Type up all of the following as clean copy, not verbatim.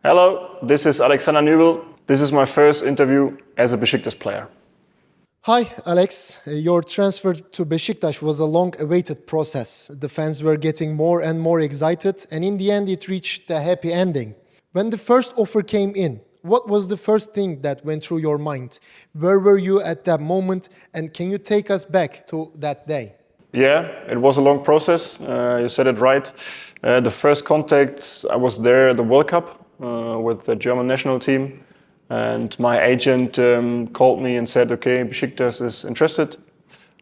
Hello, this is Alexander Nübel. This is my first interview as a Beşiktaş player. Hi, Alex. Your transfer to Beşiktaş was a long-awaited process. The fans were getting more and more excited, and in the end it reached a happy ending. When the first offer came in, what was the first thing that went through your mind? Where were you at that moment, and can you take us back to that day? Yeah, it was a long process. You said it right. The first contact, I was there at the World Cup with the German national team. And my agent called me and said, okay, Beşiktaş is interested.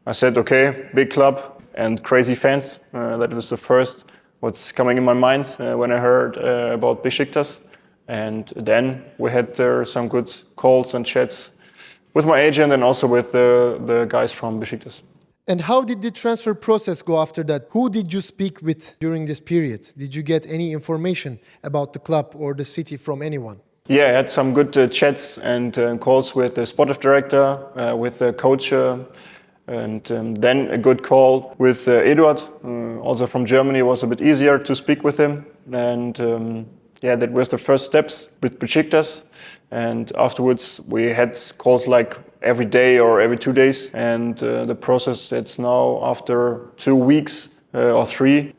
I said, okay, big club and crazy fans. That was the first what's coming in my mind when I heard about Beşiktaş. And then we had some good calls and chats with my agent and also with the guys from Beşiktaş. And how did the transfer process go after that? Who did you speak with during this period? Did you get any information about the club or the city from anyone? Yeah, I had some good chats and calls with the sportive director, with the coach, and then a good call with Eduard, also from Germany. It was a bit easier to speak with him. And yeah, that was the first steps with Beşiktaş. And afterwards we had calls like every day or every 2 days. And the process that's now after 2 weeks or 3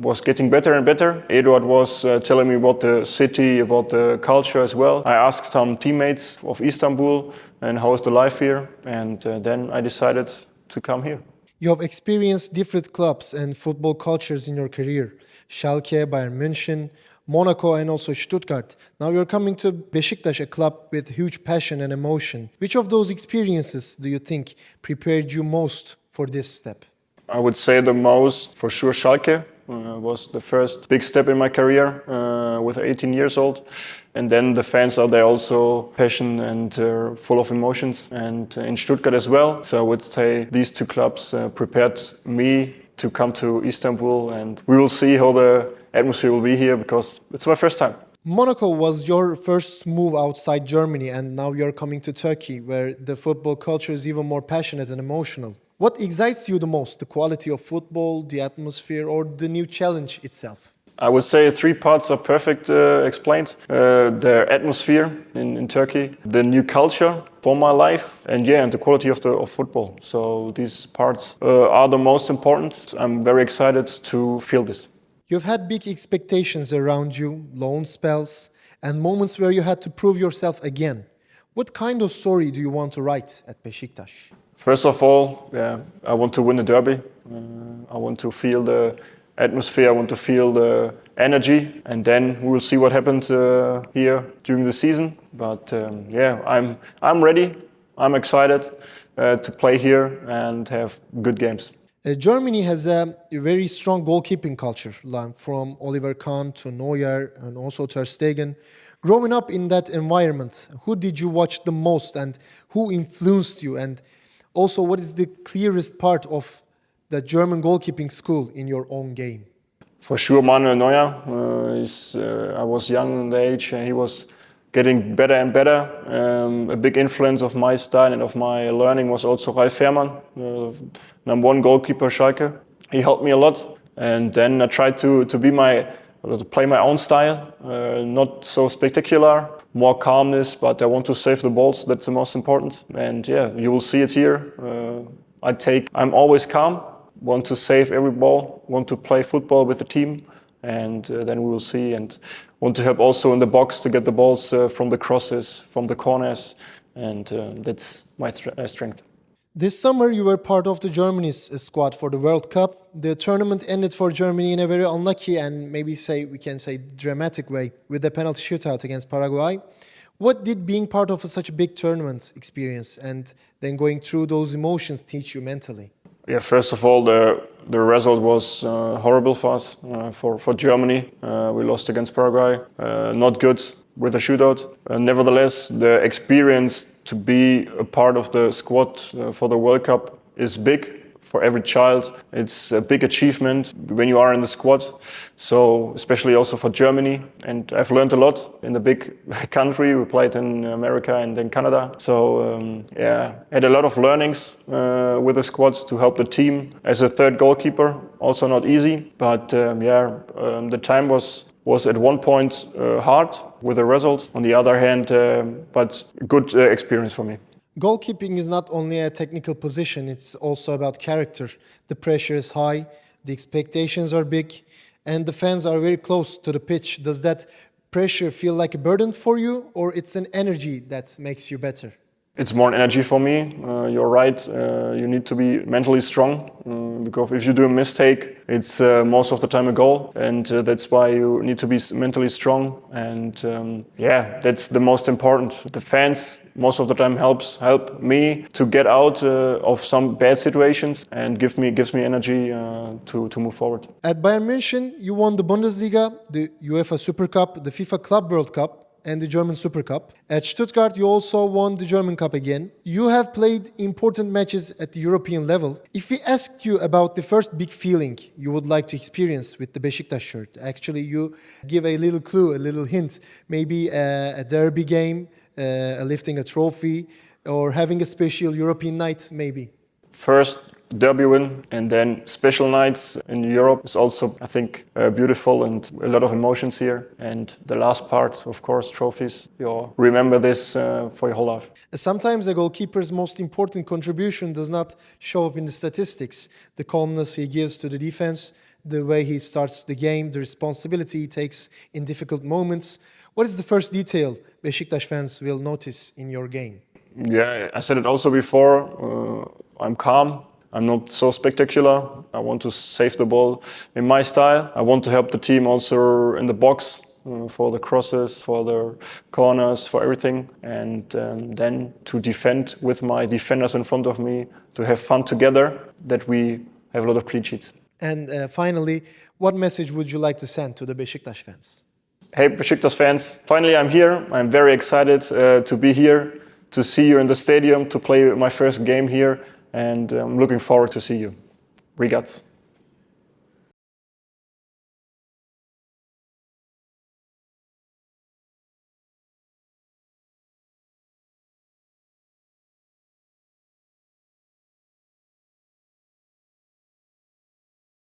was getting better and better. Eduard was telling me about the city, about the culture as well. I asked some teammates of Istanbul and how is the life here, and then I decided to come here. You have experienced different clubs and football cultures in your career. Schalke, Bayern München, Monaco and also Stuttgart. Now you're coming to Beşiktaş, a club with huge passion and emotion. Which of those experiences do you think prepared you most for this step? I would say the most, for sure, Schalke was the first big step in my career with 18 years old. And then the fans are there also passionate and full of emotions. And in Stuttgart as well. So I would say these 2 clubs prepared me to come to Istanbul. And we will see how the atmosphere will be here because it's my first time. Monaco was your first move outside Germany, and now you're coming to Turkey, where the football culture is even more passionate and emotional. What excites you the most? The quality of football, the atmosphere, or the new challenge itself? I would say 3 parts are perfect explained. The atmosphere in Turkey, the new culture for my life, and yeah, and the quality of football. So these parts are the most important. I'm very excited to feel this. You've had big expectations around you, loan spells, and moments where you had to prove yourself again. What kind of story do you want to write at Beşiktaş? First of all, yeah, I want to win the derby. I want to feel the atmosphere. I want to feel the energy, and then we will see what happens here during the season. But yeah, I'm ready. I'm excited to play here and have good games. Germany has a very strong goalkeeping culture, like from Oliver Kahn to Neuer and also Ter Stegen. Growing up in that environment, who did you watch the most and who influenced you? And also, what is the clearest part of the German goalkeeping school in your own game? For sure, Manuel Neuer. I was young in the age, and he was getting better and better. A big influence of my style and of my learning was also Ralf Fährmann, number 1 goalkeeper Schalke. He helped me a lot, and then I tried to play my own style, not so spectacular, more calmness, but I want to save the balls. That's the most important. And yeah, you will see it here. I'm always calm, want to save every ball, want to play football with the team, and then we will see. And want to help also in the box to get the balls from the crosses, from the corners, and that's my strength. This summer, you were part of the Germany's squad for the World Cup. The tournament ended for Germany in a very unlucky and we can say dramatic way with the penalty shootout against Paraguay. What did being part of such a big tournament experience and then going through those emotions teach you mentally? Yeah, first of all, the result was horrible for us, for Germany. We lost against Paraguay. Not good with a shootout. Nevertheless, the experience to be a part of the squad for the World Cup is big for every child. It's a big achievement when you are in the squad. So especially also for Germany. And I've learned a lot in the big country. We played in America and in Canada. So yeah, had a lot of learnings with the squads to help the team. As a third goalkeeper, also not easy. But the time was at one point hard. with a result. On the other hand, but good experience for me. Goalkeeping is not only a technical position, it's also about character. The pressure is high, the expectations are big, and the fans are very close to the pitch. Does that pressure feel like a burden for you, or it's an energy that makes you better? It's more an energy for me. You're right. You need to be mentally strong because if you do a mistake, it's most of the time a goal, and that's why you need to be mentally strong. And that's the most important. The fans most of the time help me to get out of some bad situations and gives me energy to move forward. At Bayern München, you won the Bundesliga, the UEFA Super Cup, the FIFA Club World Cup, and the German Super Cup. At Stuttgart, you also won the German Cup again. You have played important matches at the European level. If we asked you about the first big feeling you would like to experience with the Beşiktaş shirt, actually you give a little clue, a little hint. Maybe a derby game, lifting a trophy, or having a special European night, maybe. First derby win, and then special nights in Europe is also, I think, beautiful and a lot of emotions here. And the last part, of course, trophies. You'll remember this for your whole life. Sometimes a goalkeeper's most important contribution does not show up in the statistics. The calmness he gives to the defense, the way he starts the game, the responsibility he takes in difficult moments. What is the first detail Beşiktaş fans will notice in your game? Yeah, I said it also before. I'm calm. I'm not so spectacular. I want to save the ball in my style. I want to help the team also in the box for the crosses, for the corners, for everything. And then to defend with my defenders in front of me, to have fun together, that we have a lot of clean sheets. And finally, what message would you like to send to the Beşiktaş fans? Hey Beşiktaş fans, finally I'm here. I'm very excited to be here, to see you in the stadium, to play my first game here. And I'm looking forward to see you. Regards.